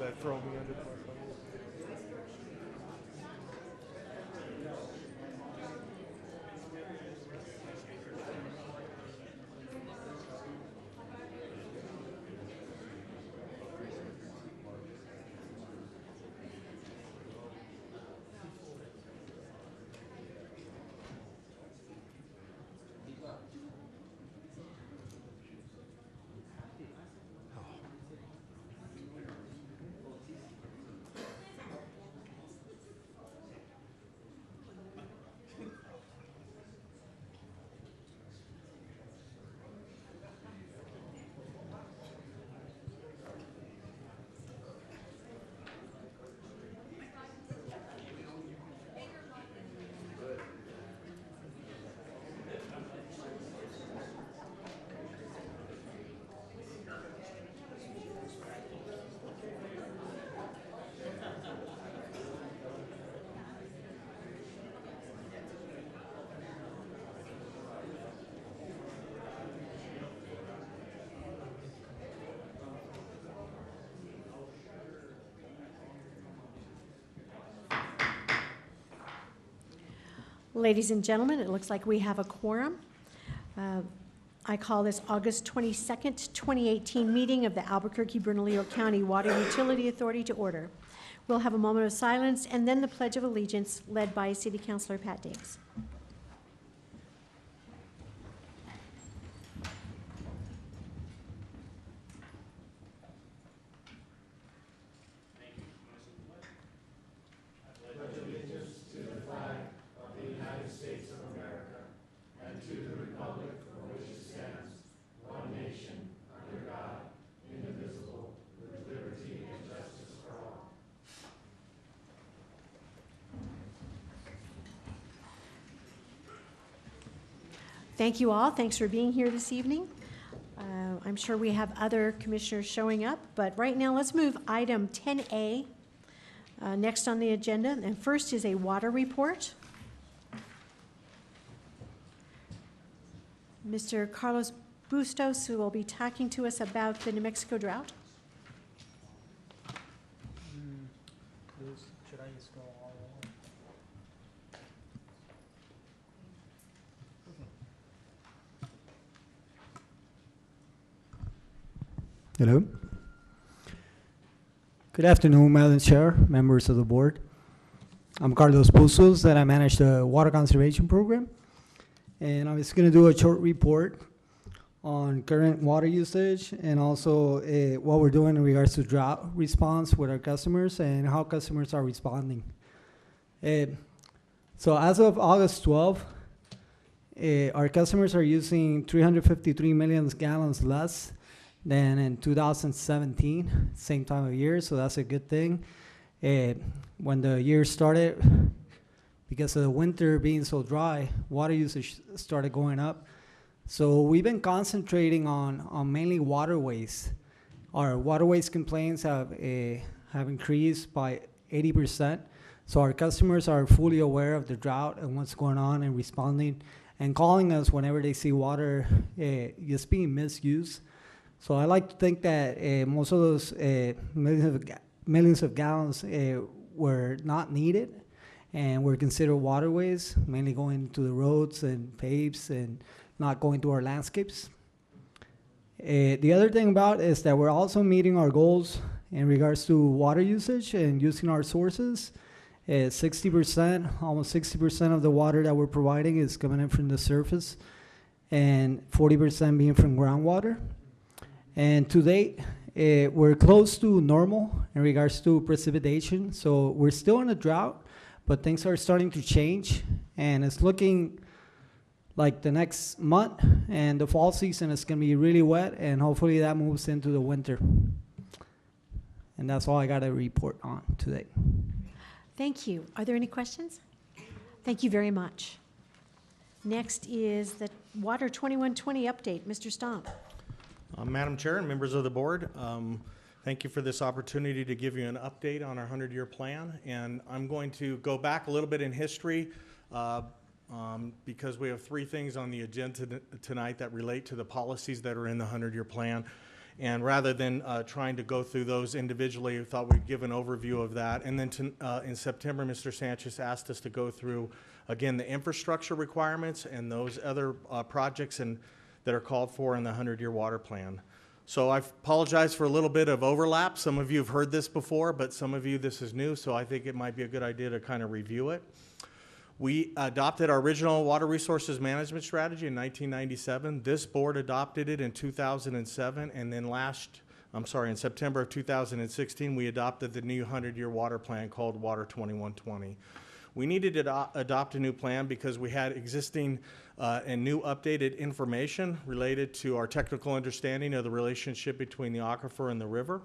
that throw me under the bus. Ladies and gentlemen, it looks like we have a quorum. I call this August 22nd, 2018 meeting of the Albuquerque Bernalillo County Water Utility Authority to order. We'll have a moment of silence and then the Pledge of Allegiance led by City Councilor Pat Diggs. Thank you all. Thanks for being here this evening. I'm sure we have other commissioners showing up, but right now let's move item 10A next on the agenda. And first is a water report. Mr. Carlos Bustos, who will be talking to us about the New Mexico drought. Should I just go all along? Hello. Good afternoon, Madam Chair, members of the board. I'm Carlos Bustos, and I manage the Water Conservation Program. And I'm just going to do a short report on current water usage and also what we're doing in regards to drought response with our customers and how customers are responding. So as of August 12th, our customers are using 353 million gallons less than in 2017, same time of year, so that's a good thing. When the year started, because of the winter being so dry, water usage started going up. So we've been concentrating on mainly waterways. Our waterways complaints have increased by 80%. So our customers are fully aware of the drought and what's going on and responding and calling us whenever they see water just being misused. So I like to think that most of those millions of gallons were not needed and were considered waterways, mainly going to the roads and paves and not going to our landscapes. The other thing about it is that we're also meeting our goals in regards to water usage and using our sources. 60%, almost 60% of the water that we're providing is coming in from the surface and 40% being from groundwater. And to date, we're close to normal in regards to precipitation. So we're still in a drought, but things are starting to change. And it's looking like the next month and the fall season is going to be really wet. And hopefully that moves into the winter. And that's all I got to report on today. Thank you. Are there any questions? Thank you very much. Next is the Water 2120 update. Mr. Stomp. Madam Chair and members of the board, thank you for this opportunity to give you an update on our 100-year plan. And I'm going to go back a little bit in history because we have three things on the agenda tonight that relate to the policies that are in the 100-year plan. And rather than trying to go through those individually, I thought we'd give an overview of that. And then in September, Mr. Sanchez asked us to go through, again, the infrastructure requirements and those other projects that are called for in the 100-year water plan. So I apologize for a little bit of overlap. Some of you have heard this before, but some of you, this is new, so I think it might be a good idea to kind of review it. We adopted our original water resources management strategy in 1997. This board adopted it in 2007, and then in September of 2016, we adopted the new 100-year water plan called Water 2120. We needed to adopt a new plan because we had existing and new updated information related to our technical understanding of the relationship between the aquifer and the river.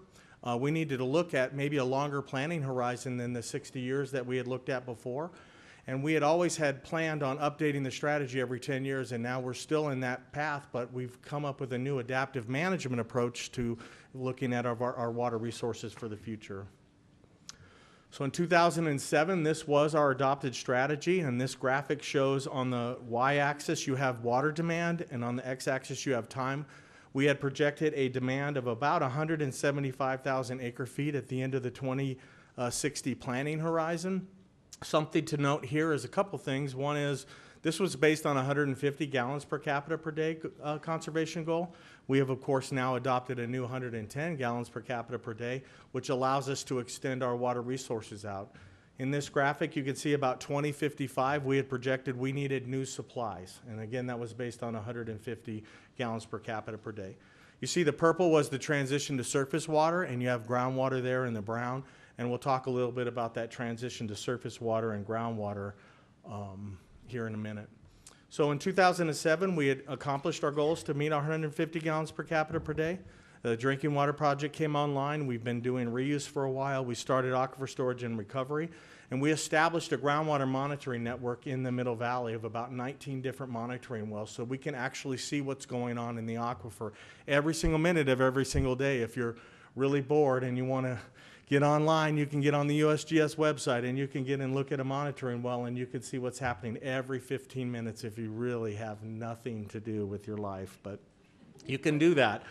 We needed to look at maybe a longer planning horizon than the 60 years that we had looked at before. And we had always had planned on updating the strategy every 10 years, and now we're still in that path, but we've come up with a new adaptive management approach to looking at our water resources for the future. So in 2007, this was our adopted strategy, and this graphic shows on the y-axis you have water demand, and on the x-axis you have time. We had projected a demand of about 175,000 acre-feet at the end of the 2060 planning horizon. Something to note here is a couple things. One is this was based on 150 gallons per capita per day conservation goal. We have, of course, now adopted a new 110 gallons per capita per day, which allows us to extend our water resources out. In this graphic, you can see about 2055, we had projected we needed new supplies. And again, that was based on 150 gallons per capita per day. You see the purple was the transition to surface water, and you have groundwater there in the brown. And we'll talk a little bit about that transition to surface water and groundwater here in a minute. So in 2007, we had accomplished our goals to meet our 150 gallons per capita per day. The drinking water project came online. We've been doing reuse for a while. We started aquifer storage and recovery, and we established a groundwater monitoring network in the Middle Valley of about 19 different monitoring wells, so we can actually see what's going on in the aquifer every single minute of every single day. If you're really bored and you want to get online, you can get on the USGS website and you can get and look at a monitoring well, and you can see what's happening every 15 minutes if you really have nothing to do with your life, but you can do that.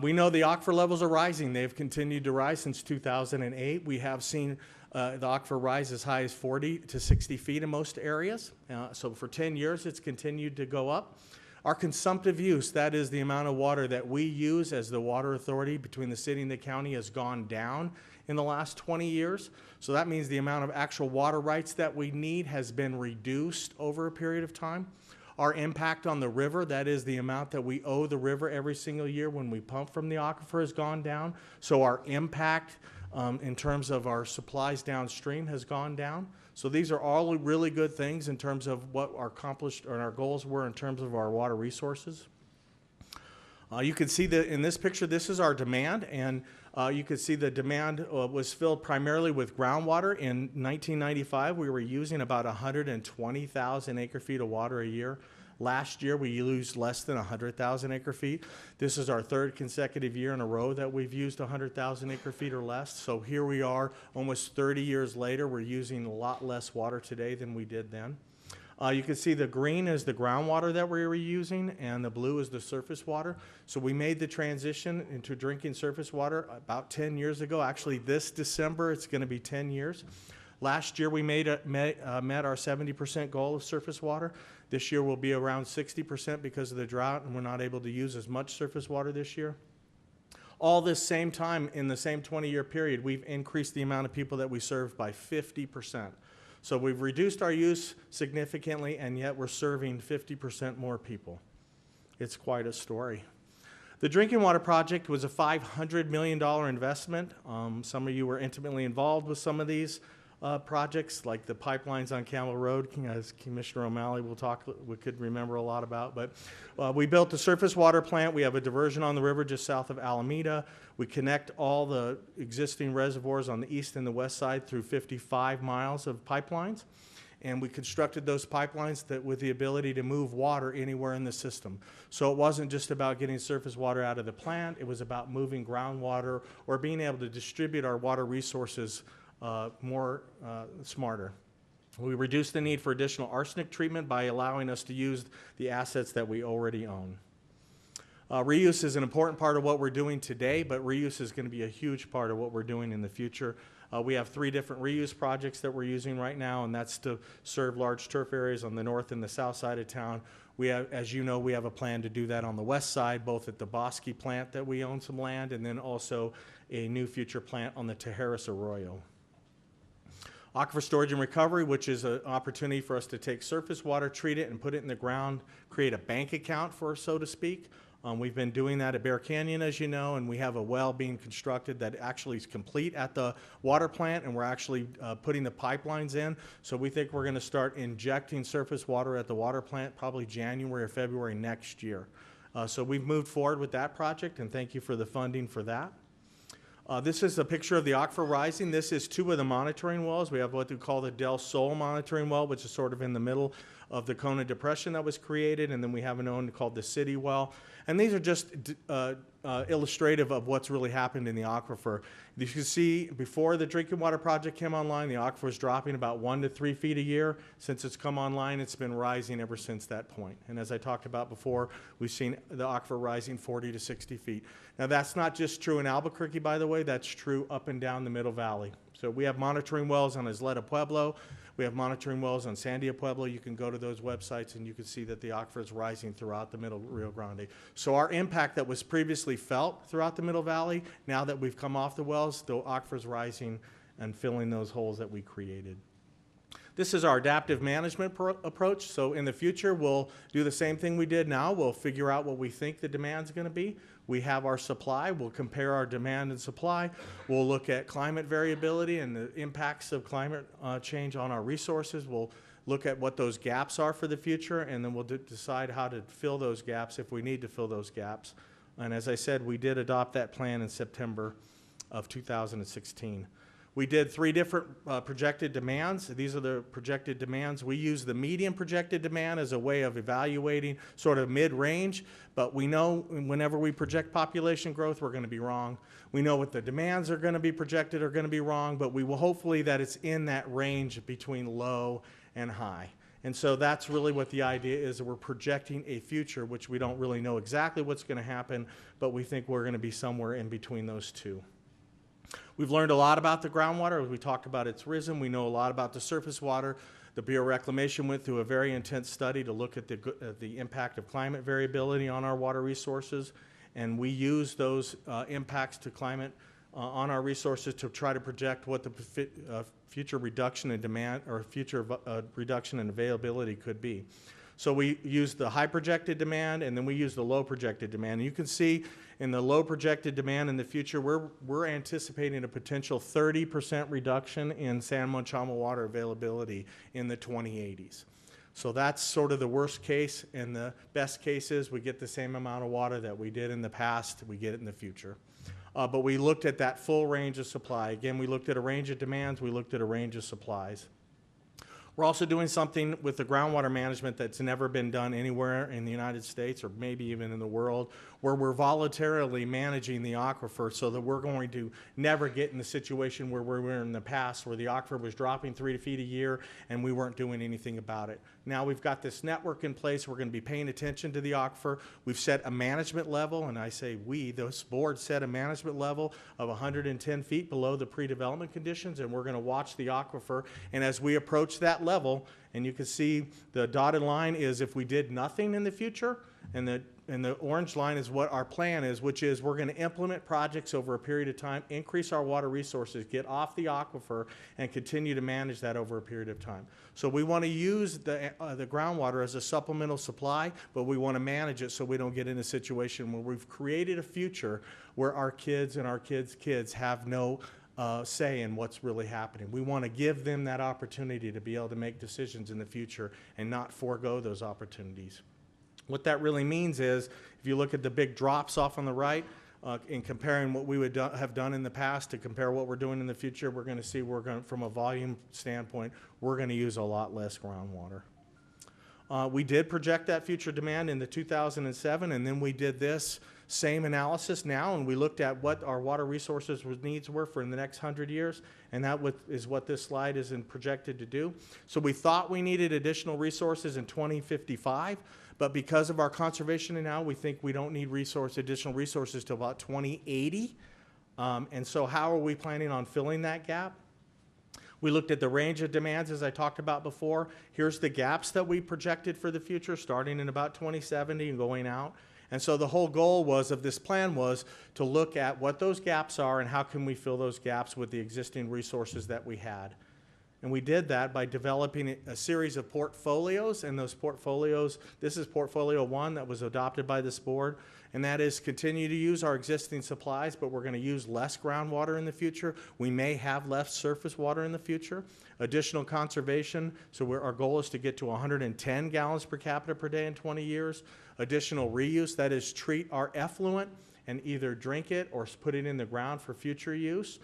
We know the aquifer levels are rising. They've continued to rise since 2008. We have seen the aquifer rise as high as 40 to 60 feet in most areas. So for 10 years, it's continued to go up. Our consumptive use, that is the amount of water that we use as the water authority between the city and the county, has gone down in the last 20 years. So that means the amount of actual water rights that we need has been reduced over a period of time. Our impact on the river, that is the amount that we owe the river every single year when we pump from the aquifer, has gone down. So our impact in terms of our supplies downstream has gone down. So these are all really good things in terms of what our accomplished or our goals were in terms of our water resources. You can see that in this picture, this is our demand, and you can see the demand was filled primarily with groundwater. In 1995, we were using about 120,000 acre-feet of water a year. Last year, we used less than 100,000 acre-feet. This is our third consecutive year in a row that we've used 100,000 acre-feet or less. So here we are, almost 30 years later, we're using a lot less water today than we did then. You can see the green is the groundwater that we were using, and the blue is the surface water. So we made the transition into drinking surface water about 10 years ago. Actually, this December, it's going to be 10 years. Last year, we met our 70% goal of surface water. This year will be around 60% because of the drought, and we're not able to use as much surface water this year. All this same time, in the same 20-year period, we've increased the amount of people that we serve by 50%. So we've reduced our use significantly, and yet we're serving 50% more people. It's quite a story. The drinking water project was a $500 million investment. Some of you were intimately involved with some of these projects, like the pipelines on Camel Road, as Commissioner O'Malley we could remember a lot about. But we built the surface water plant. We have a diversion on the river just south of Alameda. We connect all the existing reservoirs on the east and the west side through 55 miles of pipelines. And we constructed those pipelines with the ability to move water anywhere in the system. So it wasn't just about getting surface water out of the plant. It was about moving groundwater or being able to distribute our water resources smarter. We reduced the need for additional arsenic treatment by allowing us to use the assets that we already own. Reuse is an important part of what we're doing today, but reuse is going to be a huge part of what we're doing in the future. We have 3 different reuse projects that we're using right now, and that's to serve large turf areas on the north and the south side of town. We have, as you know, we have a plan to do that on the west side, both at the Bosque plant that we own some land, and then also a new future plant on the Tejeras Arroyo. Aquifer storage and recovery, which is an opportunity for us to take surface water, treat it, and put it in the ground, create a bank account for, so to speak. We've been doing that at Bear Canyon, as you know, and we have a well being constructed that actually is complete at the water plant, and we're actually putting the pipelines in. So we think we're going to start injecting surface water at the water plant probably January or February next year. So we've moved forward with that project, and thank you for the funding for that. This is a picture of the aquifer rising. This is 2 of the monitoring wells. We have what we call the Del Sol monitoring well, which is sort of in the middle of the Kona Depression that was created, and then we have an one called the City well. And these are just illustrative of what's really happened in the aquifer. You can see before the drinking water project came online, the aquifer was dropping about 1 to 3 feet a year. Since it's come online, it's been rising ever since that point. And as I talked about before, we've seen the aquifer rising 40 to 60 feet. Now that's not just true in Albuquerque, by the way, that's true up and down the Middle Valley. So we have monitoring wells on Isleta Pueblo. We have monitoring wells on Sandia Pueblo. You can go to those websites and you can see that the aquifer is rising throughout the Middle Rio Grande. So our impact that was previously felt throughout the Middle Valley, now that we've come off the wells, the aquifer is rising and filling those holes that we created. This is our adaptive management approach. So in the future, we'll do the same thing we did now. We'll figure out what we think the demand's going to be. We have our supply. We'll compare our demand and supply. We'll look at climate variability and the impacts of climate change on our resources. We'll look at what those gaps are for the future, and then we'll decide how to fill those gaps if we need to fill those gaps. And as I said, we did adopt that plan in September of 2016. We did 3 different projected demands. These are the projected demands. We use the median projected demand as a way of evaluating sort of mid-range, but we know whenever we project population growth, we're going to be wrong. We know what the demands are going to be projected are going to be wrong, but we will hopefully that it's in that range between low and high. And so that's really what the idea is, that we're projecting a future, which we don't really know exactly what's going to happen, but we think we're going to be somewhere in between those 2. We've learned a lot about the groundwater. As we talked about, it's risen. We know a lot about the surface water. The Bureau of Reclamation went through a very intense study to look at the impact of climate variability on our water resources, and we use those impacts to climate on our resources to try to project what the future reduction in demand or future reduction in availability could be. So we use the high projected demand, and then we use the low projected demand. And you can see in the low projected demand in the future, we're anticipating a potential 30% reduction in San Mochama water availability in the 2080s. So that's sort of the worst case, and the best case is we get the same amount of water that we did in the past, we get it in the future. But we looked at that full range of supply. Again, we looked at a range of demands, we looked at a range of supplies. We're also doing something with the groundwater management that's never been done anywhere in the United States or maybe even in the world, where we're voluntarily managing the aquifer so that we're going to never get in the situation where we were in the past, where the aquifer was dropping 3 feet a year and we weren't doing anything about it. Now we've got this network in place. We're going to be paying attention to the aquifer. We've set a management level, and I say we, this board set a management level of 110 feet below the pre-development conditions, and we're going to watch the aquifer. And as we approach that level, and you can see the dotted line is if we did nothing in the future, and the orange line is what our plan is, which is we're going to implement projects over a period of time, increase our water resources, get off the aquifer, and continue to manage that over a period of time. So we want to use the groundwater as a supplemental supply, but we want to manage it so we don't get in a situation where we've created a future where our kids and our kids' kids have no say in what's really happening. We want to give them that opportunity to be able to make decisions in the future and not forego those opportunities. What that really means is, if you look at the big drops off on the right, in comparing what we would have done in the past to compare what we're doing in the future, we're going to see from a volume standpoint, we're going to use a lot less groundwater. We did project that future demand in the 2007, and then we did this same analysis now, and we looked at what our water resources needs were for the next 100 years, and that is what this slide is projected to do. So we thought we needed additional resources in 2055, but because of our conservation now, we think we don't need additional resources till about 2080. And so how are we planning on filling that gap? We looked at the range of demands, as I talked about before. Here's the gaps that we projected for the future, starting in about 2070 and going out. And so the whole goal of this plan was to look at what those gaps are and how can we fill those gaps with the existing resources that we had. And we did that by developing a series of portfolios, and those portfolios, this is portfolio 1 that was adopted by this board, and that is continue to use our existing supplies, but we're going to use less groundwater in the future. We may have less surface water in the future. Additional conservation, so our goal is to get to 110 gallons per capita per day in 20 years. Additional reuse, that is treat our effluent and either drink it or put it in the ground for future use.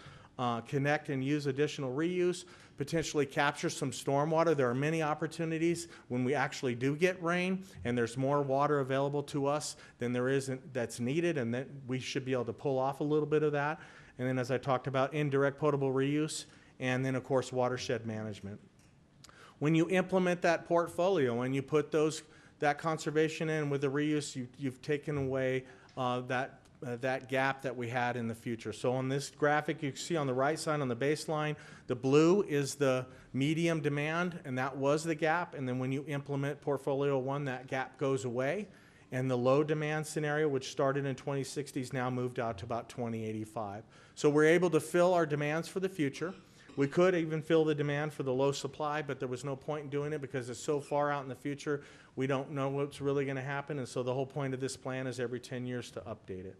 Connect and use additional reuse, potentially capture some stormwater. There are many opportunities when we actually do get rain and there's more water available to us than there is that's needed, and that we should be able to pull off a little bit of that. And then, as I talked about, indirect potable reuse, and then of course watershed management. When you implement that portfolio and you put that conservation in with the reuse, you've taken away that gap that we had in the future. So on this graphic, you can see on the right side on the baseline, the blue is the medium demand, and that was the gap. And then when you implement portfolio 1, that gap goes away. And the low demand scenario, which started in 2060, is now moved out to about 2085. So we're able to fill our demands for the future. We could even fill the demand for the low supply, but there was no point in doing it because it's so far out in the future, we don't know what's really going to happen. And so the whole point of this plan is every 10 years to update it.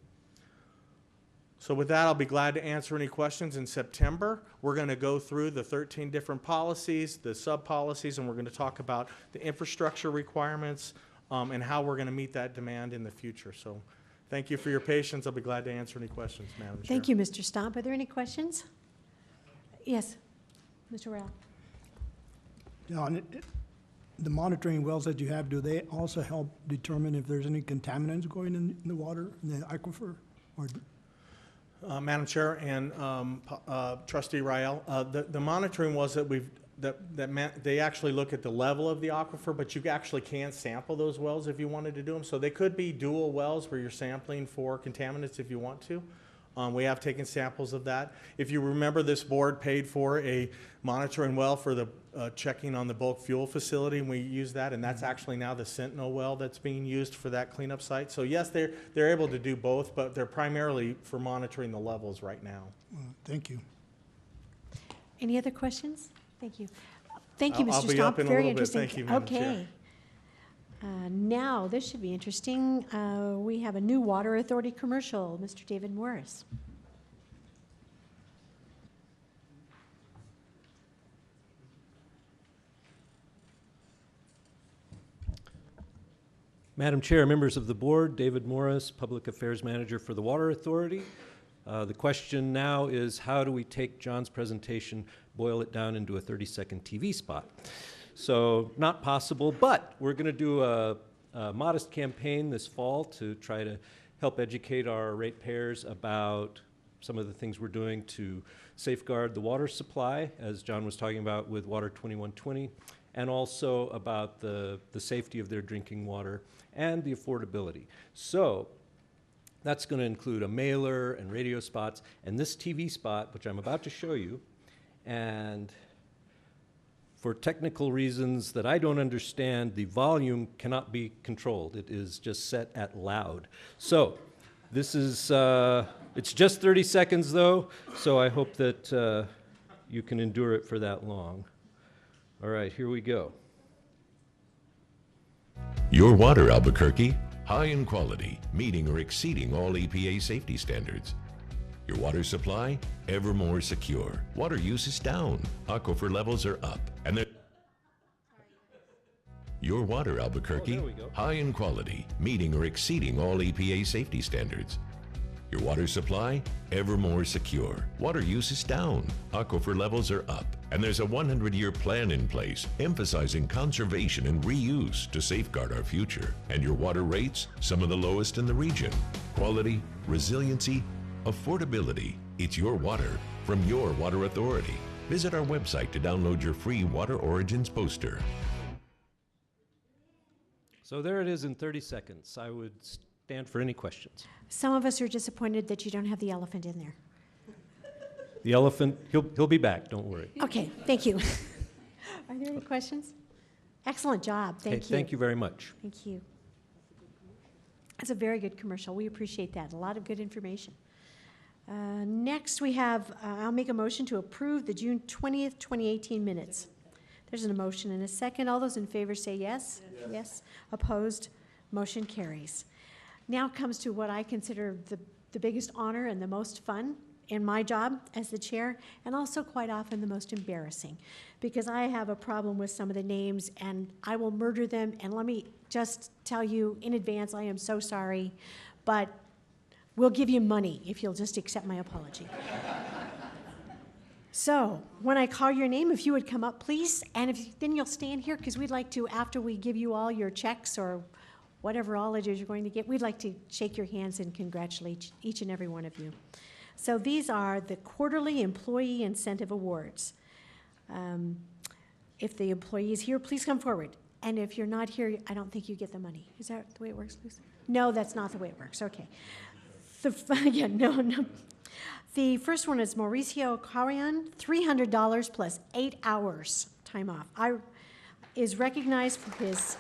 So with that, I'll be glad to answer any questions in September. We're going to go through the 13 different policies, the sub-policies, and we're going to talk about the infrastructure requirements and how we're going to meet that demand in the future. So thank you for your patience. I'll be glad to answer any questions, Madam Chair. Thank you, Mr. Stomp. Are there any questions? Yes, Mr. Rao. John, the monitoring wells that you have, do they also help determine if there's any contaminants going in the water, in the aquifer? Or Madam Chair and Trustee Rael, the monitoring was that they actually look at the level of the aquifer, but you actually can sample those wells if you wanted to do them. So they could be dual wells where you're sampling for contaminants if you want to. We have taken samples of that. If you remember, this board paid for a monitoring well for the checking on the bulk fuel facility, and we use that, and that's actually now the Sentinel well that's being used for that cleanup site. So yes, they're able to do both, but they're primarily for monitoring the levels right now. thank you. Any other questions? Thank you. Thank you, Mr. I'll be Stomp. up in a Very little bit. interesting. Thank you, Madam Chair. Okay. Now, this should be interesting. We have a new water authority commercial. Mr. David Morris. Madam Chair, members of the board, David Morris, Public Affairs Manager for the Water Authority. The question now is, how do we take John's presentation, boil it down into a 30-second TV spot? So not possible, but we're going to do a modest campaign this fall to try to help educate our ratepayers about some of the things we're doing to safeguard the water supply, as John was talking about with Water 2120, and also about the safety of their drinking water and the affordability. So that's going to include a mailer and radio spots and this TV spot, which I'm about to show you. And for technical reasons that I don't understand, the volume cannot be controlled. It is just set at loud. So this is, it's just 30 seconds though, so I hope that you can endure it for that long. All right, here we go. Your water, Albuquerque, high in quality, meeting or exceeding all EPA safety standards. Your water supply, ever more secure. Water use is down, aquifer levels are up, and your water, Albuquerque, Oh, there we go. high in quality, meeting or exceeding all EPA safety standards. Your water supply, ever more secure. Water use is down, aquifer levels are up, and there's a 100-year plan in place emphasizing conservation and reuse to safeguard our future. And your water rates, some of the lowest in the region. Quality, resiliency, affordability. It's your water from your water authority. Visit our website to download your free Water Origins poster. So there it is in 30 seconds. I would stand for any questions. Some of us are disappointed that you don't have the elephant in there. The elephant, he'll be back, don't worry. Okay, thank you. Are there any questions? Excellent job, Okay, thank you. thank you very much. Thank you. That's a very good commercial. We appreciate that. A lot of good information. Next, we have, I'll make a motion to approve the June 20th, 2018 minutes. There's a motion and a second. All those in favor say yes. Yes. Opposed? Motion carries. Now comes to what I consider the biggest honor and the most fun in my job as the chair, and also quite often the most embarrassing, because I have a problem with some of the names and I will murder them. And let me just tell you in advance, I am so sorry, but we'll give you money if you'll just accept my apology. So when I call your name, if you would come up, please, and then you'll stand here, because we'd like to, after we give you all your checks or whatever all it is you're going to get, we'd like to shake your hands and congratulate each and every one of you. So these are the quarterly employee incentive awards. If the employee is here, please come forward. And if you're not here, I don't think you get the money. Is that the way it works, Lisa? No, that's not the way it works. Okay. Yeah, no. The first one is Mauricio Carrion, $300 plus 8 hours time off. Is recognized for his.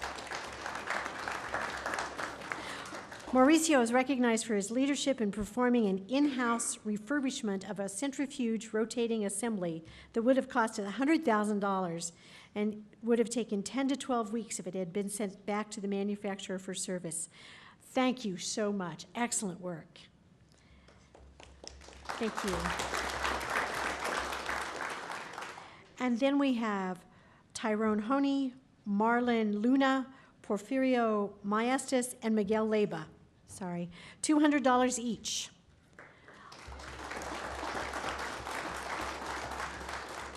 Mauricio is recognized for his leadership in performing an in-house refurbishment of a centrifuge rotating assembly that would have costed $100,000 and would have taken 10 to 12 weeks if it had been sent back to the manufacturer for service. Thank you so much. Excellent work. Thank you. And then we have Tyrone Honey, Marlon Luna, Porfirio Maestas, and Miguel Leyva. Sorry, $200 each.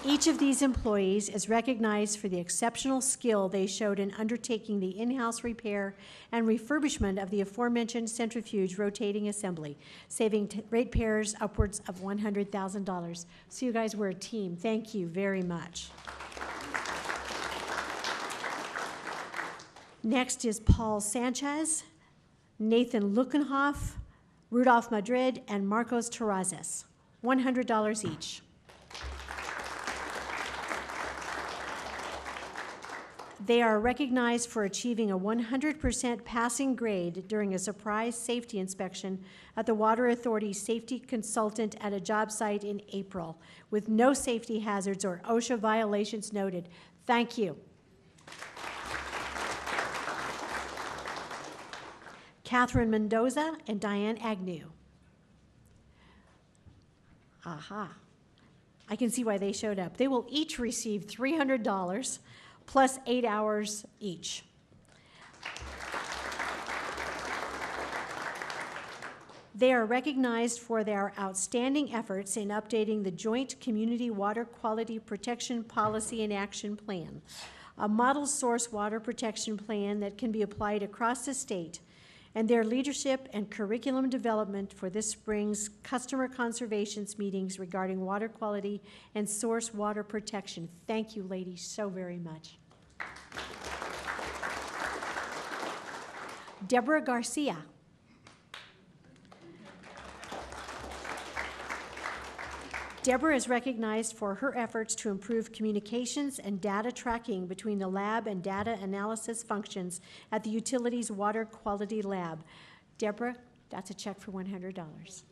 Each of these employees is recognized for the exceptional skill they showed in undertaking the in-house repair and refurbishment of the aforementioned centrifuge rotating assembly, saving ratepayers upwards of $100,000. So you guys were a team. Thank you very much. Next is Paul Sanchez, Nathan Lukenhoff, Rudolph Madrid, and Marcos Terrazas, $100 each. They are recognized for achieving a 100% passing grade during a surprise safety inspection at the Water Authority's safety consultant at a job site in April, with no safety hazards or OSHA violations noted. Thank you. Catherine Mendoza and Diane Agnew. Aha. I can see why they showed up. They will each receive $300 plus 8 hours each. They are recognized for their outstanding efforts in updating the Joint Community Water Quality Protection Policy and Action Plan, a model source water protection plan that can be applied across the state, and their leadership and curriculum development for this spring's customer conservation meetings regarding water quality and source water protection. Thank you, ladies, so very much. Deborah Garcia. Deborah is recognized for her efforts to improve communications and data tracking between the lab and data analysis functions at the Utilities Water Quality Lab. Deborah, that's a check for $100.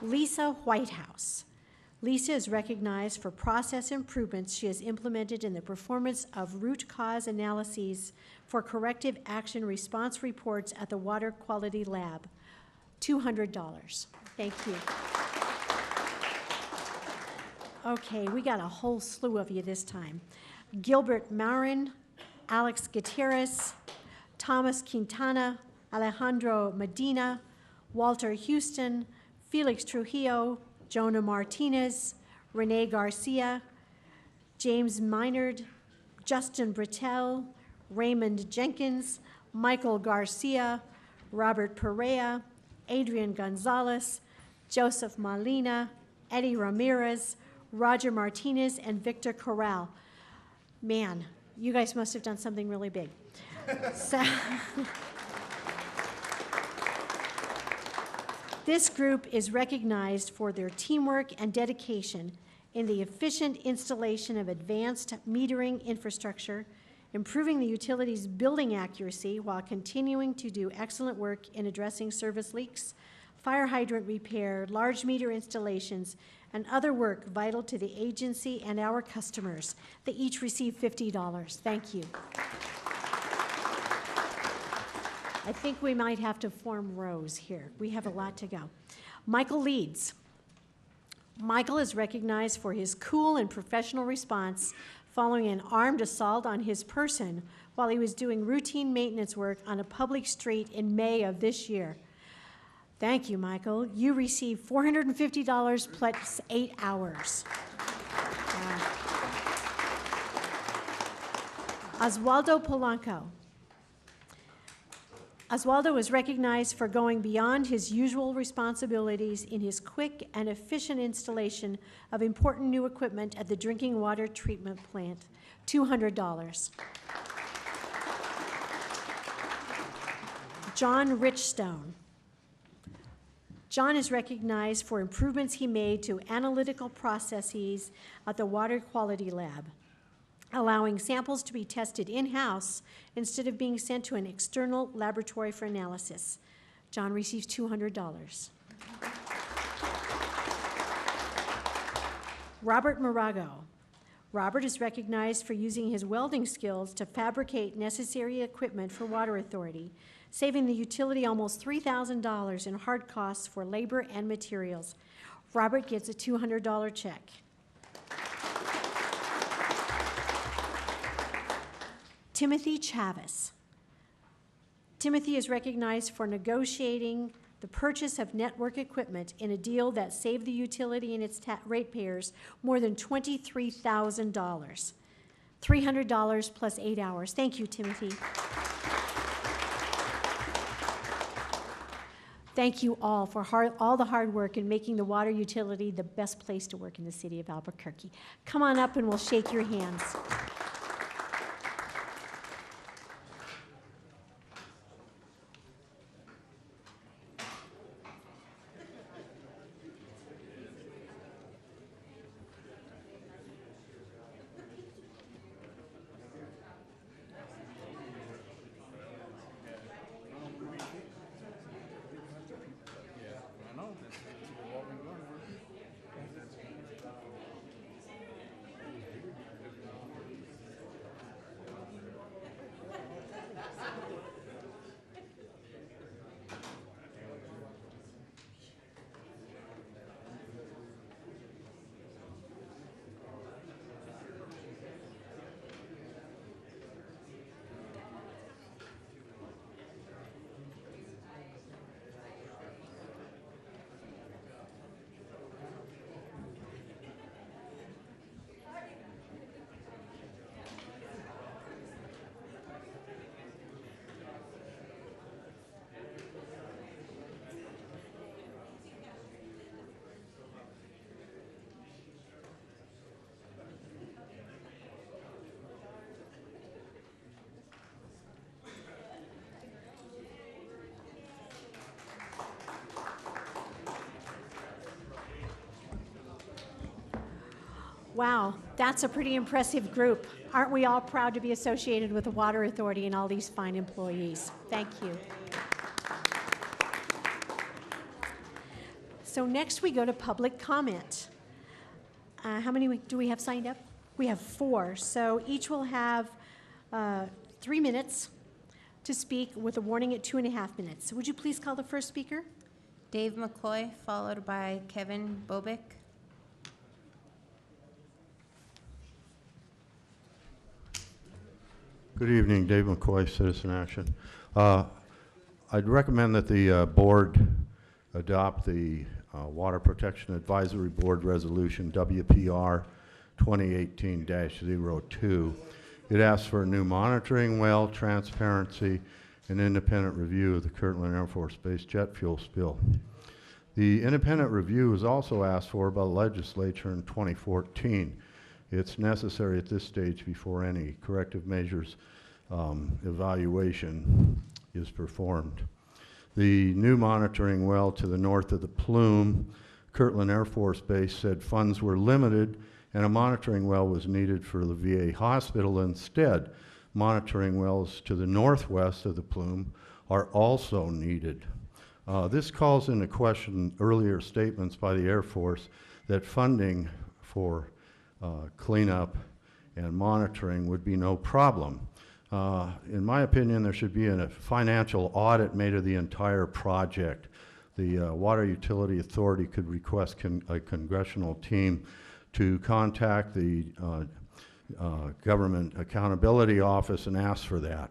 Lisa Whitehouse. Lisa is recognized for process improvements she has implemented in the performance of root cause analyses for corrective action response reports at the Water Quality Lab. $200. Thank you. Okay, we got a whole slew of you this time. Gilbert Marin, Alex Gutierrez, Thomas Quintana, Alejandro Medina, Walter Houston, Felix Trujillo, Jonah Martinez, Renee Garcia, James Minard, Justin Britell, Raymond Jenkins, Michael Garcia, Robert Perea, Adrian Gonzalez, Joseph Molina, Eddie Ramirez, Roger Martinez, and Victor Corral. Man, you guys must have done something really big. So, this group is recognized for their teamwork and dedication in the efficient installation of advanced metering infrastructure, improving the utility's billing accuracy while continuing to do excellent work in addressing service leaks, fire hydrant repair, large meter installations, and other work vital to the agency and our customers. They each receive $50. Thank you. I think we might have to form rows here. We have a lot to go. Michael Leeds. Michael is recognized for his cool and professional response following an armed assault on his person while he was doing routine maintenance work on a public street in May of this year. Thank you, Michael. You receive $450 plus 8 hours. Wow. Oswaldo Polanco. Oswaldo is recognized for going beyond his usual responsibilities in his quick and efficient installation of important new equipment at the drinking water treatment plant. $200. John Richstone. John is recognized for improvements he made to analytical processes at the Water Quality Lab, allowing samples to be tested in-house instead of being sent to an external laboratory for analysis. John receives $200. Robert Morago. Robert is recognized for using his welding skills to fabricate necessary equipment for Water Authority, saving the utility almost $3,000 in hard costs for labor and materials. Robert gets a $200 check. Timothy Chavez. Timothy is recognized for negotiating the purchase of network equipment in a deal that saved the utility and its ratepayers more than $23,000. $300 plus 8 hours. Thank you, Timothy. Thank you all for all the hard work in making the water utility the best place to work in the city of Albuquerque. Come on up and we'll shake your hands. Wow, that's a pretty impressive group. Aren't we all proud to be associated with the Water Authority and all these fine employees? Thank you. So next we go to public comment. How many do we have signed up? We have 4. So each will have 3 minutes to speak with a warning at 2.5 minutes. Would you please call the first speaker? Dave McCoy, followed by Kevin Bobick. Good evening, Dave McCoy, Citizen Action. I'd recommend that the board adopt the Water Protection Advisory Board Resolution WPR 2018-02. It asks for a new monitoring well, transparency, and independent review of the Kirtland Air Force Base jet fuel spill. The independent review was also asked for by the legislature in 2014. It's necessary at this stage before any corrective measures evaluation is performed. The new monitoring well to the north of the plume, Kirtland Air Force Base, said funds were limited and a monitoring well was needed for the VA hospital. Instead, monitoring wells to the northwest of the plume are also needed. This calls into question earlier statements by the Air Force that funding for cleanup and monitoring would be no problem. In my opinion, there should be a financial audit made of the entire project. The Water Utility Authority could request a congressional team to contact the Government Accountability Office and ask for that.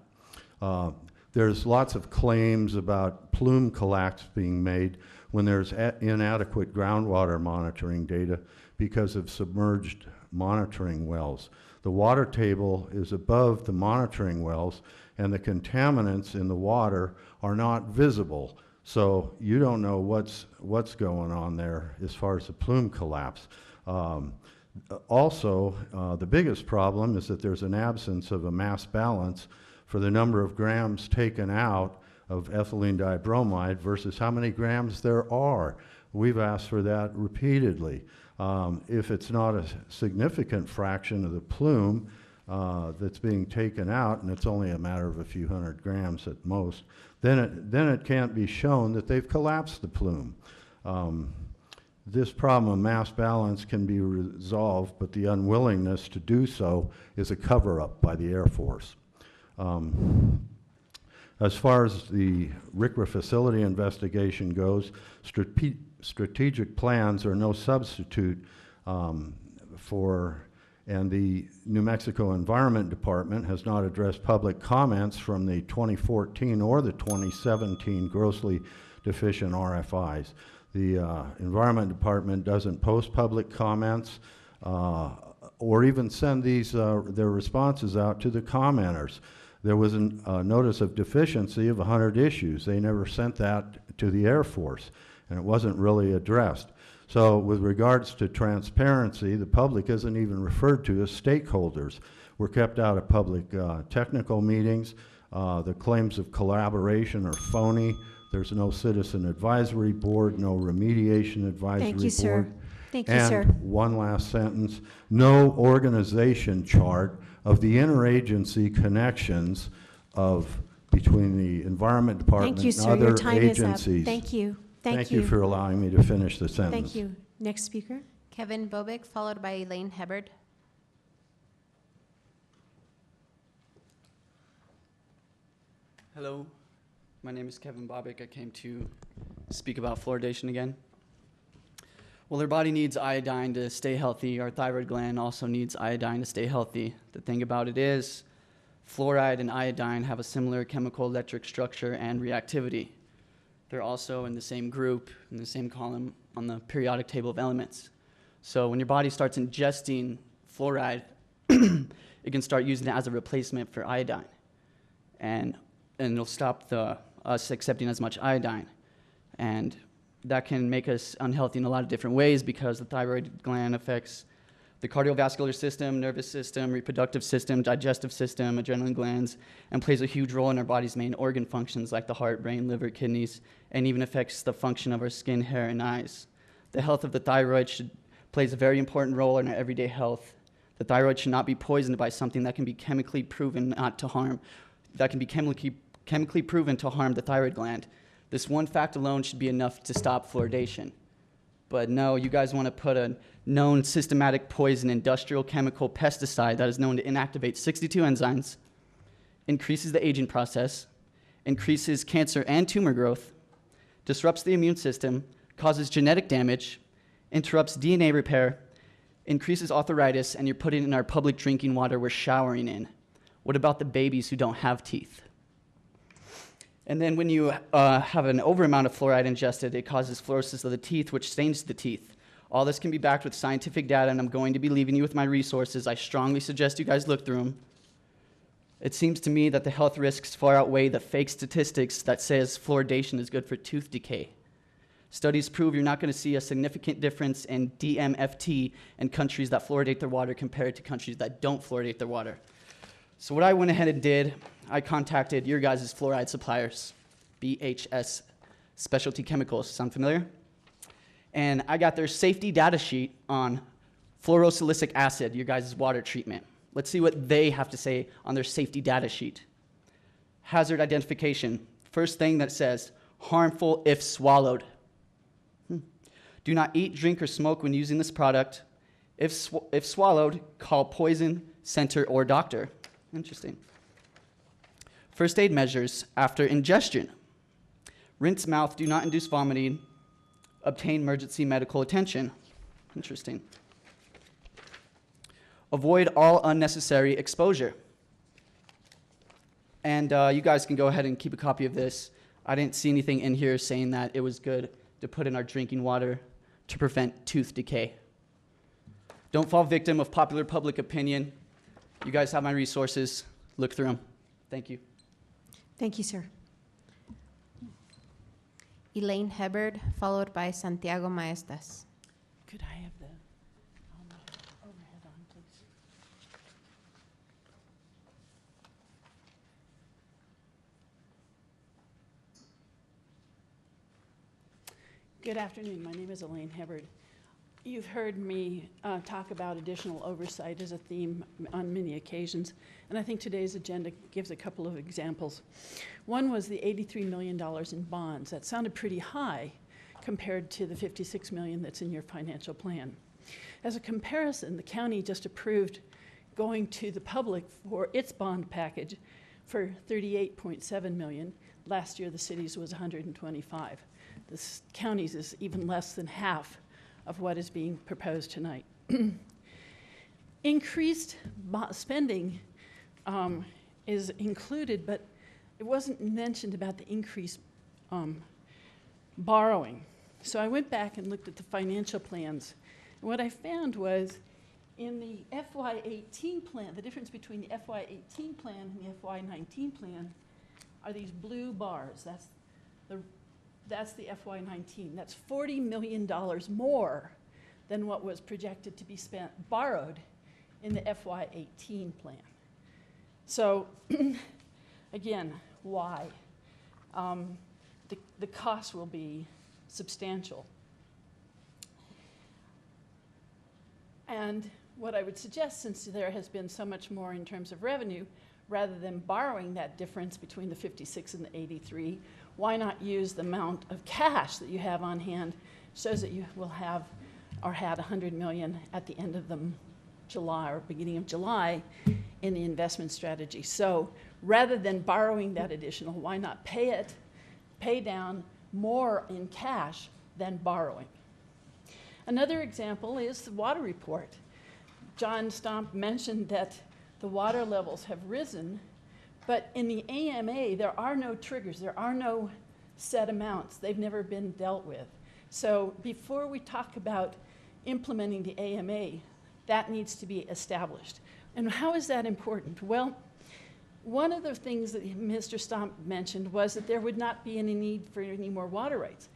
There's lots of claims about plume collapse being made when there's inadequate groundwater monitoring data because of submerged monitoring wells. The water table is above the monitoring wells and the contaminants in the water are not visible. So you don't know what's going on there as far as the plume collapse. Also, the biggest problem is that there's an absence of a mass balance for the number of grams taken out of ethylene dibromide versus how many grams there are. We've asked for that repeatedly. If it's not a significant fraction of the plume that's being taken out, and it's only a matter of a few hundred grams at most, then it can't be shown that they've collapsed the plume. This problem of mass balance can be resolved, but the unwillingness to do so is a cover-up by the Air Force. As far as the RCRA facility investigation goes, strategic plans are no substitute and the New Mexico Environment Department has not addressed public comments from the 2014 or the 2017 grossly deficient RFIs. The Environment Department doesn't post public comments or even send their responses out to the commenters. There was a notice of deficiency of 100 issues. They never sent that to the Air Force, and it wasn't really addressed. So with regards to transparency, the public isn't even referred to as stakeholders. We're kept out of public technical meetings. The claims of collaboration are phony. There's no citizen advisory board, no remediation advisory board. Thank you, sir. Thank you, and sir. one last sentence, no organization chart of the interagency connections between the Environment Department Thank you, and sir. other Your time agencies. is up. Thank you. Thank you for allowing me to finish the sentence. Thank you. Next speaker. Kevin Bobick, followed by Elaine Hubbard. Hello, my name is Kevin Bobick. I came to speak about fluoridation again. Well, our body needs iodine to stay healthy. Our thyroid gland also needs iodine to stay healthy. The thing about it is, fluoride and iodine have a similar chemical electric structure and reactivity. They're also in the same group, in the same column on the periodic table of elements. So when your body starts ingesting fluoride, it can start using it as a replacement for iodine. And it'll stop us accepting as much iodine. And that can make us unhealthy in a lot of different ways because the thyroid gland affects the cardiovascular system, nervous system, reproductive system, digestive system, adrenaline glands, and plays a huge role in our body's main organ functions like the heart, brain, liver, kidneys, and even affects the function of our skin, hair, and eyes. The health of the thyroid plays a very important role in our everyday health. The thyroid should not be poisoned by something that can be chemically proven not to harm, that can be chemically proven to harm the thyroid gland. This one fact alone should be enough to stop fluoridation. But no, you guys want to put a known systematic poison industrial chemical pesticide that is known to inactivate 62 enzymes, increases the aging process, increases cancer and tumor growth, disrupts the immune system, causes genetic damage, interrupts DNA repair, increases arthritis, and you're putting it in our public drinking water we're showering in. What about the babies who don't have teeth? And then when you have an over amount of fluoride ingested, it causes fluorosis of the teeth, which stains the teeth. All this can be backed with scientific data, and I'm going to be leaving you with my resources. I strongly suggest you guys look through them. It seems to me that the health risks far outweigh the fake statistics that says fluoridation is good for tooth decay. Studies prove you're not going to see a significant difference in DMFT in countries that fluoridate their water compared to countries that don't fluoridate their water. So what I went ahead and did, I contacted your guys' fluoride suppliers, BHS Specialty Chemicals. Sound familiar? And I got their safety data sheet on fluorosilicic acid, your guys' water treatment. Let's see what they have to say on their safety data sheet. Hazard identification. First thing that says, harmful if swallowed. Do not eat, drink, or smoke when using this product. If swallowed, call poison center or doctor. Interesting. First aid measures after ingestion. Rinse mouth, do not induce vomiting. Obtain emergency medical attention. Interesting. Avoid all unnecessary exposure. And you guys can go ahead and keep a copy of this. I didn't see anything in here saying that it was good to put in our drinking water to prevent tooth decay. Don't fall victim of popular public opinion. You guys have my resources. Look through them. Thank you. Thank you, sir. Elaine Hubbard, followed by Santiago Maestas. Could I have the overhead on, please? Good afternoon. My name is Elaine Hubbard. You've heard me talk about additional oversight as a theme on many occasions, and I think today's agenda gives a couple of examples. One was the $83 million in bonds. That sounded pretty high compared to the $56 million that's in your financial plan. As a comparison, the county just approved going to the public for its bond package for $38.7 million. Last year, the city's was $125. The county's is even less than half of what is being proposed tonight. Increased spending is included, but it wasn't mentioned about the increased borrowing. So I went back and looked at the financial plans. And what I found was in the FY18 plan, the difference between the FY18 plan and the FY19 plan are these blue bars. That's the FY19. That's $40 million more than what was projected to be borrowed in the FY18 plan. So again, why? The cost will be substantial. And what I would suggest, since there has been so much more in terms of revenue, rather than borrowing that difference between the 56 and the 83, why not use the amount of cash that you have on hand so that you will have or had $100 million at the end of July or beginning of July in the investment strategy. So rather than borrowing that additional, why not pay down more in cash than borrowing? Another example is the water report. John Stomp mentioned that the water levels have risen, but in the AMA, there are no triggers. There are no set amounts. They've never been dealt with. So before we talk about implementing the AMA, that needs to be established. And how is that important? Well, one of the things that Mr. Stomp mentioned was that there would not be any need for any more water rights,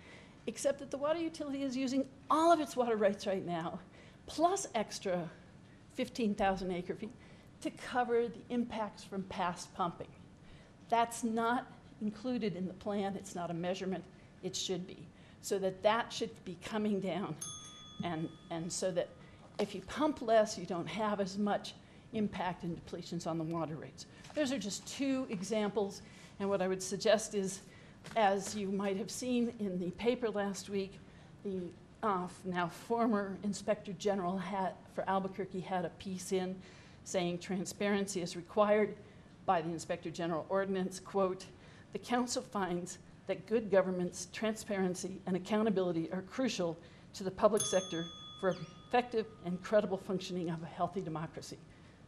except that the water utility is using all of its water rights right now, plus extra 15,000 acre feet, to cover the impacts from past pumping. That's not included in the plan. It's not a measurement. It should be. So that should be coming down, and so that if you pump less, you don't have as much impact and depletions on the water rates. Those are just two examples, and what I would suggest is, as you might have seen in the paper last week, the now former Inspector General for Albuquerque had a piece in saying transparency is required by the Inspector General ordinance. Quote, "The council finds that good governance, transparency, and accountability are crucial to the public sector for effective and credible functioning of a healthy democracy."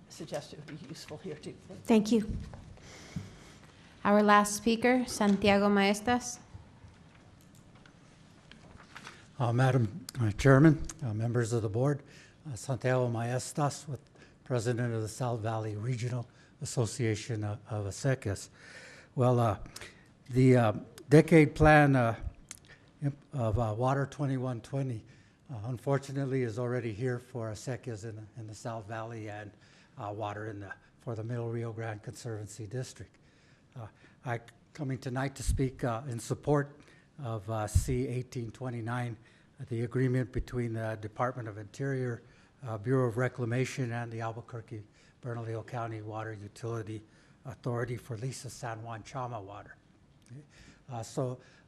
I suggest it would be useful here too. Thank you. Our last speaker, Santiago Maestas. Madam Chairman, members of the board, Santiago Maestas, with President of the South Valley Regional Association of Acequias. Well, the decade plan of Water 2120 unfortunately is already here for acequias in the South Valley and water for the Middle Rio Grande Conservancy District. I'm coming tonight to speak in support of C 1829, the agreement between the Department of Interior, Bureau of Reclamation, and the Albuquerque Bernalillo County Water Utility Authority for lease of San Juan Chama water. Okay.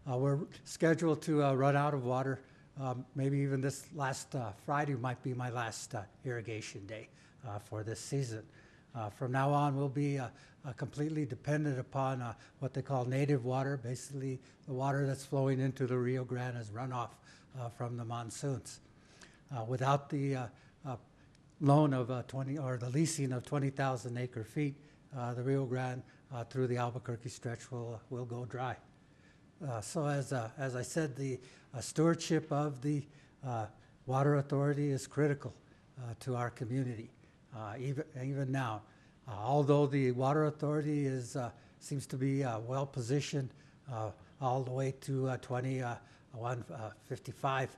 We're scheduled to run out of water. Maybe even this last Friday might be my last irrigation day for this season. From now on, we'll be completely dependent upon what they call native water, basically the water that's flowing into the Rio Grande as runoff from the monsoons. Without the loan of the leasing of 20,000 acre feet, the Rio Grande through the Albuquerque stretch will go dry. So as I said, the stewardship of the Water Authority is critical to our community, even now. Although the Water Authority seems to be well positioned all the way to 2155,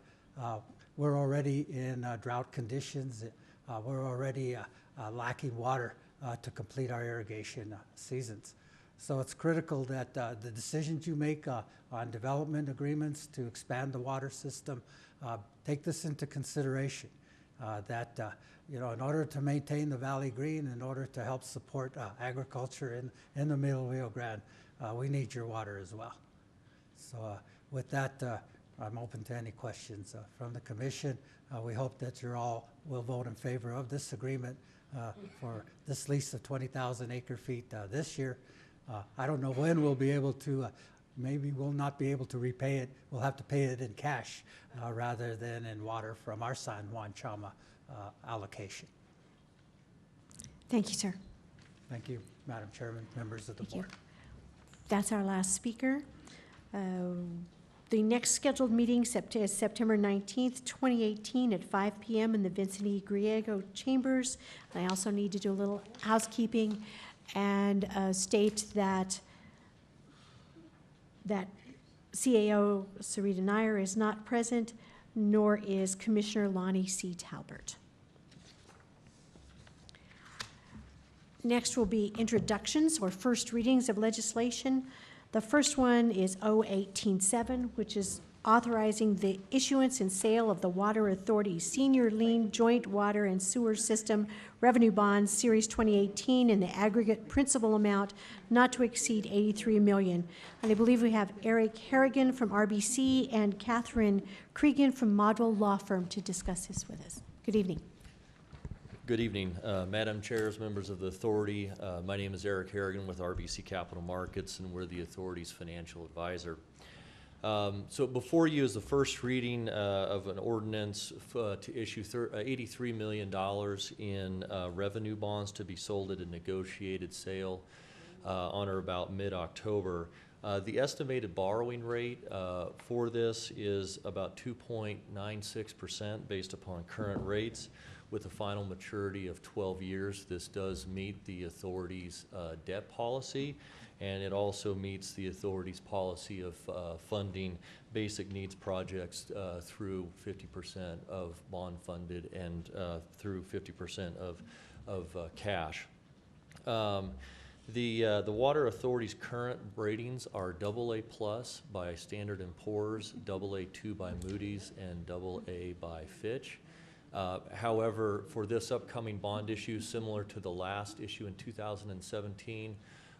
we're already in drought conditions. We're already lacking water to complete our irrigation seasons. So it's critical that the decisions you make on development agreements to expand the water system take this into consideration. In order to maintain the Valley Green, in order to help support agriculture in the Middle Rio Grande, we need your water as well. So with that, I'm open to any questions from the Commission. We hope that you all will vote in favor of this agreement for this lease of 20,000 acre feet this year. I don't know when we'll be able to, maybe we'll not be able to repay it. We'll have to pay it in cash rather than in water from our San Juan Chama allocation. Thank you, sir. Thank you, Madam Chairman, members of the board. That's our last speaker. The next scheduled meeting is September 19th, 2018 at 5 p.m. in the Vincent E. Griego Chambers. I also need to do a little housekeeping and state that CAO Sarita Nair is not present, nor is Commissioner Lonnie C. Talbert. Next will be introductions or first readings of legislation. The first one is 0187, which is authorizing the issuance and sale of the Water Authority Senior Lien Joint Water and Sewer System Revenue Bonds Series 2018 in the aggregate principal amount not to exceed $83 million. And I believe we have Eric Harrigan from RBC and Catherine Cregan from Modwell Law Firm to discuss this with us. Good evening. Good evening, Madam Chairs, members of the Authority. My name is Eric Harrigan with RBC Capital Markets, and we're the Authority's financial advisor. So before you is the first reading of an ordinance to issue $83 million in revenue bonds to be sold at a negotiated sale on or about mid-October. The estimated borrowing rate for this is about 2.96% based upon current rates, with a final maturity of 12 years. This does meet the Authority's debt policy, and it also meets the Authority's policy of funding basic needs projects through 50% of bond funded and through 50% of cash. The Water Authority's current ratings are AA+ by Standard & Poor's, AA2 by Moody's, and AA by Fitch. However, for this upcoming bond issue, similar to the last issue in 2017,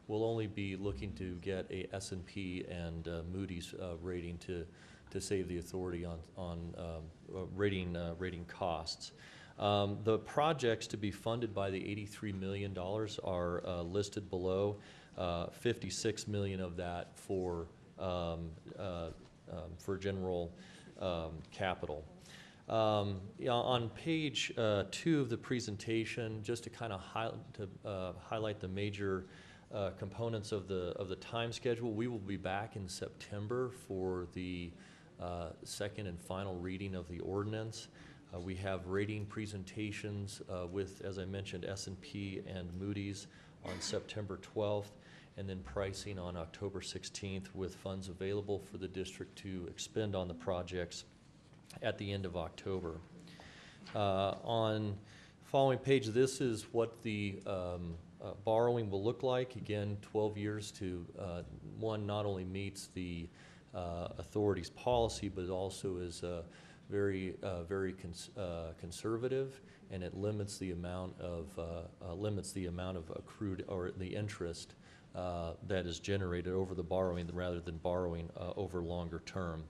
we'll only be looking to get a S&P and Moody's rating to save the Authority on rating costs. The projects to be funded by the $83 million are listed below. $56 million of that for general capital. On page 2 of the presentation, just to kind of highlight the major components of the time schedule. We will be back in September for the second and final reading of the ordinance. We have rating presentations with, as I mentioned, S&P and Moody's on September 12th, and then pricing on October 16th with funds available for the district to expend on the projects at the end of October. On following page, this is what the borrowing will look like. Again, 12 years to, one, not only meets the authority's policy, but it also is very conservative, and it limits the amount of accrued, or the interest that is generated over the borrowing rather than borrowing over longer term.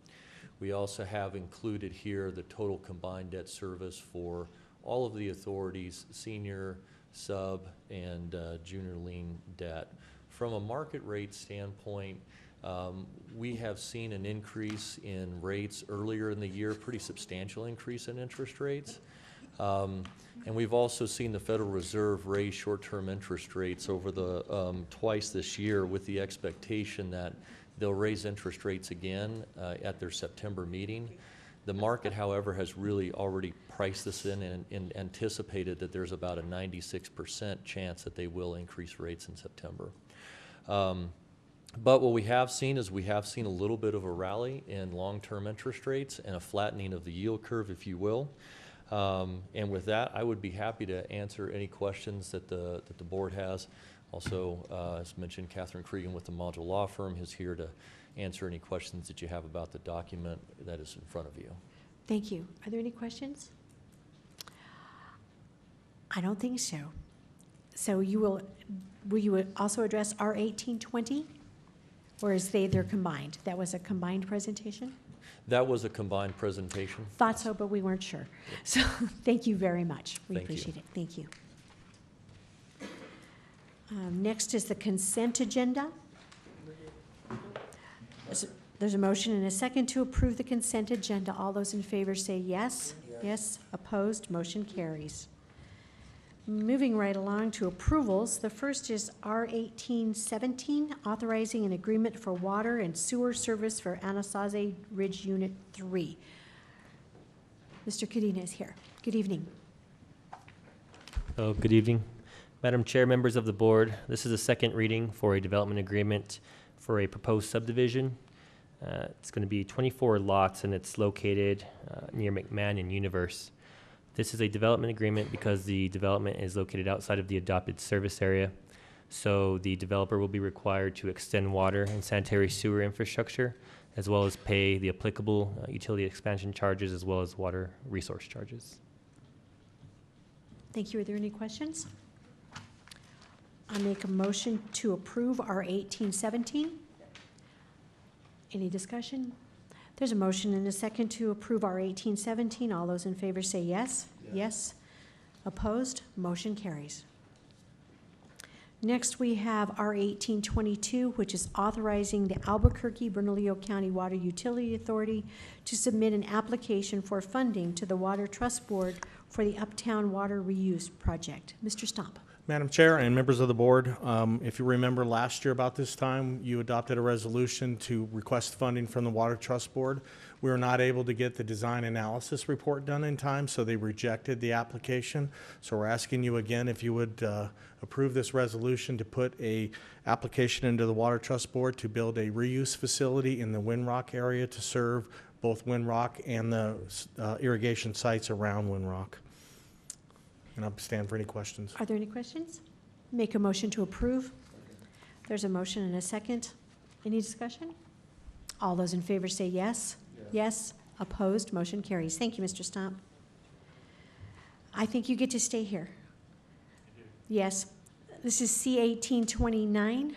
We also have included here the total combined debt service for all of the authorities, senior, sub, and junior lien debt. From a market rate standpoint, we have seen an increase in rates earlier in the year, pretty substantial increase in interest rates. And we've also seen the Federal Reserve raise short-term interest rates over the twice this year, with the expectation that they'll raise interest rates again at their September meeting. The market, however, has really already priced this in and anticipated that there's about a 96% chance that they will increase rates in September. But what we have seen is we have seen a little bit of a rally in long-term interest rates and a flattening of the yield curve, if you will. And with that, I would be happy to answer any questions that the board has. Also, as mentioned, Catherine Cregan with the Module Law Firm is here to answer any questions that you have about the document that is in front of you. Thank you. Are there any questions? I don't think so. So will you also address R1820? Or is they're combined? That was a combined presentation? That was a combined presentation. Thought so, but we weren't sure. So thank you very much. We Thank you. appreciate it. Thank you. Next is the consent agenda. There's a motion and a second to approve the consent agenda. All those in favor say yes. Yes. Opposed? Motion carries. Moving right along to approvals, the first is R1817, authorizing an agreement for water and sewer service for Anasazi Ridge Unit 3. Mr. Cadena is here. Good evening. Oh, good evening. Madam Chair, members of the board, this is a second reading for a development agreement for a proposed subdivision. It's going to be 24 lots, and it's located near McMahon and Universe. This is a development agreement because the development is located outside of the adopted service area. So the developer will be required to extend water and sanitary sewer infrastructure, as well as pay the applicable utility expansion charges, as well as water resource charges. Thank you. Are there any questions? I make a motion to approve R1817. Any discussion? There's a motion and a second to approve R1817. All those in favor say yes. Yes. Opposed? Motion carries. Next, we have R1822, which is authorizing the Albuquerque Bernalillo County Water Utility Authority to submit an application for funding to the Water Trust Board for the Uptown Water Reuse Project. Mr. Stomp. Madam Chair and members of the board, if you remember last year about this time, you adopted a resolution to request funding from the Water Trust Board. We were not able to get the design analysis report done in time, so they rejected the application. So we're asking you again if you would approve this resolution to put a application into the Water Trust Board to build a reuse facility in the Windrock area to serve both Windrock and the irrigation sites around Windrock. And I'll stand for any questions. Are there any questions? Make a motion to approve. There's a motion and a second. Any discussion? All those in favor say yes. Yes. Opposed? Motion carries. Thank you, Mr. Stomp. I think you get to stay here. Yes. This is C1829,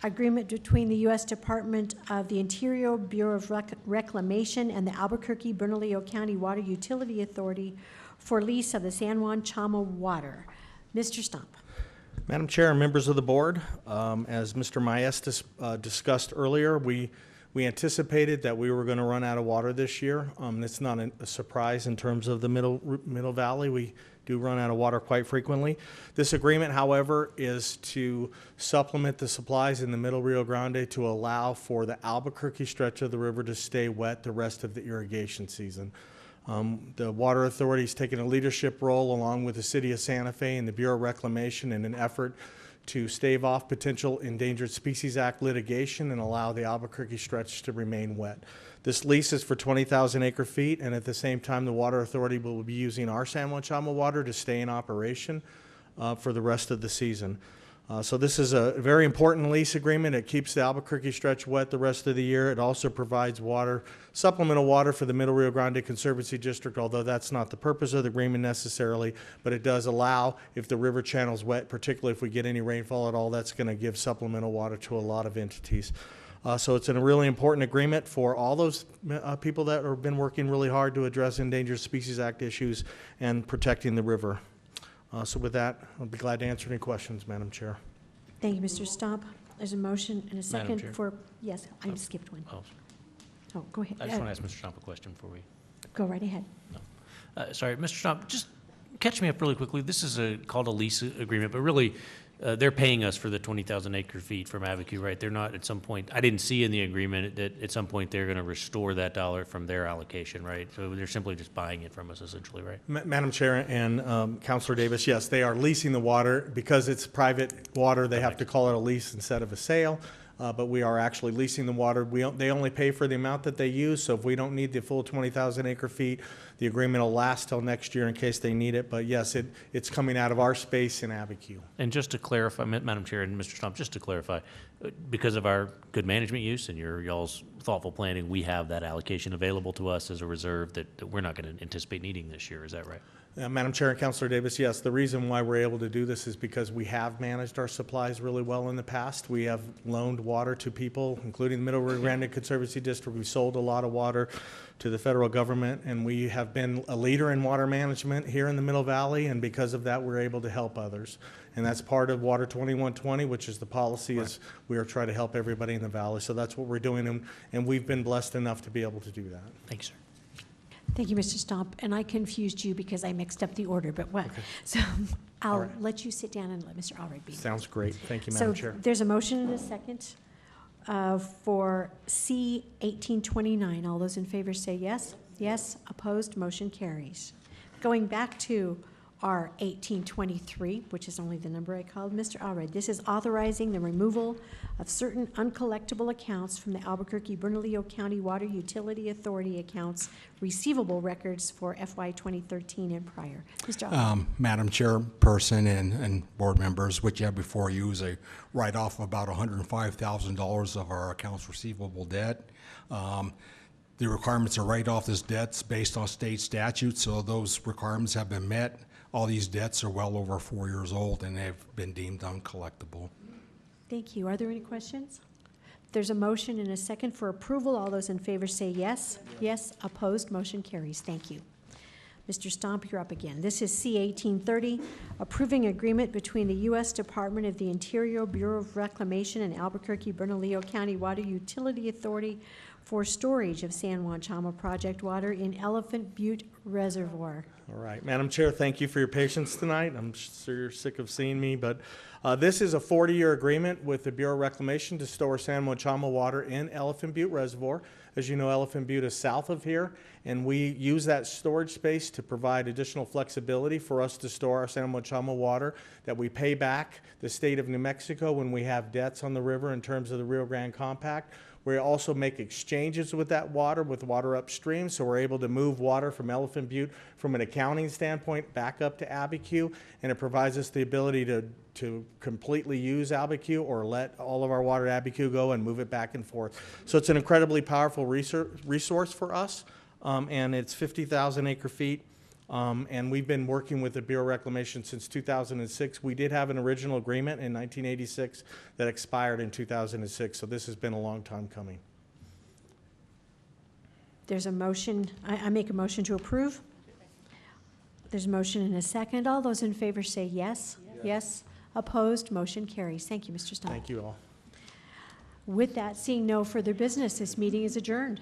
agreement between the U.S. Department of the Interior Bureau of Reclamation and the Albuquerque Bernalillo County Water Utility Authority for lease of the San Juan Chama water. Mr. Stomp. Madam Chair and members of the board, as Mr. Maestas discussed earlier, we We anticipated that we were going to run out of water this year. It's not a surprise in terms of the Middle Valley. We do run out of water quite frequently. This agreement, however, is to supplement the supplies in the Middle Rio Grande to allow for the Albuquerque stretch of the river to stay wet the rest of the irrigation season. The Water Authority is taking a leadership role along with the City of Santa Fe and the Bureau of Reclamation in an effort to stave off potential Endangered Species Act litigation and allow the Albuquerque stretch to remain wet. This lease is for 20,000 acre feet, and at the same time, the Water Authority will be using our San Juan Chama water to stay in operation for the rest of the season. So this is a very important lease agreement. It keeps the Albuquerque stretch wet the rest of the year. It also provides water, supplemental water for the Middle Rio Grande Conservancy District, although that's not the purpose of the agreement necessarily, but it does allow, if the river channel's wet, particularly if we get any rainfall at all, that's going to give supplemental water to a lot of entities. So it's a really important agreement for all those people that have been working really hard to address Endangered Species Act issues and protecting the river. So with that, I'll be glad to answer any questions, Madam Chair. Thank you, Mr. Stomp. There's a motion and a second Chair? for, yes, I skipped one. Oh, go ahead. I just want to ask Mr. Stomp a question before we. Go right ahead. Sorry, Mr. Stomp, just catch me up really quickly. This is called a lease agreement, but really, they're paying us for the 20,000 acre feet from Abiquiu, right? They're not at some point, I didn't see in the agreement that at some point they're going to restore that dollar from their allocation, right? So they're simply just buying it from us essentially, right? Madam Chair and Councilor Davis, yes, they are leasing the water. Because it's private water, they have to call it a lease instead of a sale. But we are actually leasing the water. They only pay for the amount that they use, so if we don't need the full 20,000 acre feet, the agreement will last till next year in case they need it. But yes, it's coming out of our space in Abiquiu. And just to clarify, Madam Chair and Mr. Stomp, just to clarify, because of our good management use and y'all's thoughtful planning, we have that allocation available to us as a reserve that we're not going to anticipate needing this year. Is that right? Madam Chair and Councilor Davis, yes, the reason why we're able to do this is because we have managed our supplies really well in the past. We have loaned water to people, including the Middle Rio Grande Conservancy District. We sold a lot of water to the federal government, and we have been a leader in water management here in the Middle Valley, and because of that, we're able to help others. And that's part of Water 2120, which is the policy, is we are trying to help everybody in the valley. So that's what we're doing, and we've been blessed enough to be able to do that. Thank you, sir. Thank you, Mr. Stomp. And I confused you because I mixed up the order, but what? Okay. So I'll let you sit down and let Mr. Allred be. Sounds great. Thank you, Madam Chair. So there's a motion and a second for C 1829. All those in favor say yes. Yes. Opposed? Motion carries. Going back to R 1823, which is only the number I called, Mr. Allred, this is authorizing the removal of certain uncollectible accounts from the Albuquerque Bernalillo County Water Utility Authority accounts receivable records for FY 2013 and prior. Mr. Allred. Madam Chairperson and board members, what you have before you is a write-off of about $105,000 of our accounts receivable debt. The requirements to write off this debt's based on state statute, so those requirements have been met. All these debts are well over 4 years old, and they've been deemed uncollectible. Thank you. Are there any questions? There's a motion and a second for approval. All those in favor say yes. Yes. Opposed? Motion carries. Thank you. Mr. Stomp, you're up again. This is C 1830, approving agreement between the U.S. Department of the Interior, Bureau of Reclamation, and Albuquerque Bernalillo County Water Utility Authority for storage of San Juan Chama project water in Elephant Butte Reservoir. All right, Madam Chair, thank you for your patience tonight. I'm sure you're sick of seeing me, but this is a 40-year agreement with the Bureau of Reclamation to store San Juan Chama water in Elephant Butte Reservoir. As you know, Elephant Butte is south of here, and we use that storage space to provide additional flexibility for us to store our San Juan Chama water that we pay back the state of New Mexico when we have debts on the river in terms of the Rio Grande Compact. We also make exchanges with that water, with water upstream, so we're able to move water from Elephant Butte from an accounting standpoint back up to Abiquiu, and it provides us the ability to completely use Abiquiu or let all of our water at Abiquiu go and move it back and forth. So it's an incredibly powerful resource for us, and it's 50,000 acre feet. And we've been working with the Bureau of Reclamation since 2006. We did have an original agreement in 1986 that expired in 2006, so this has been a long time coming. There's a motion. I make a motion to approve. There's a motion and a second. All those in favor say yes. Yes. Opposed? Motion carries. Thank you, Mr. Stein. Thank you all. With that, seeing no further business, this meeting is adjourned.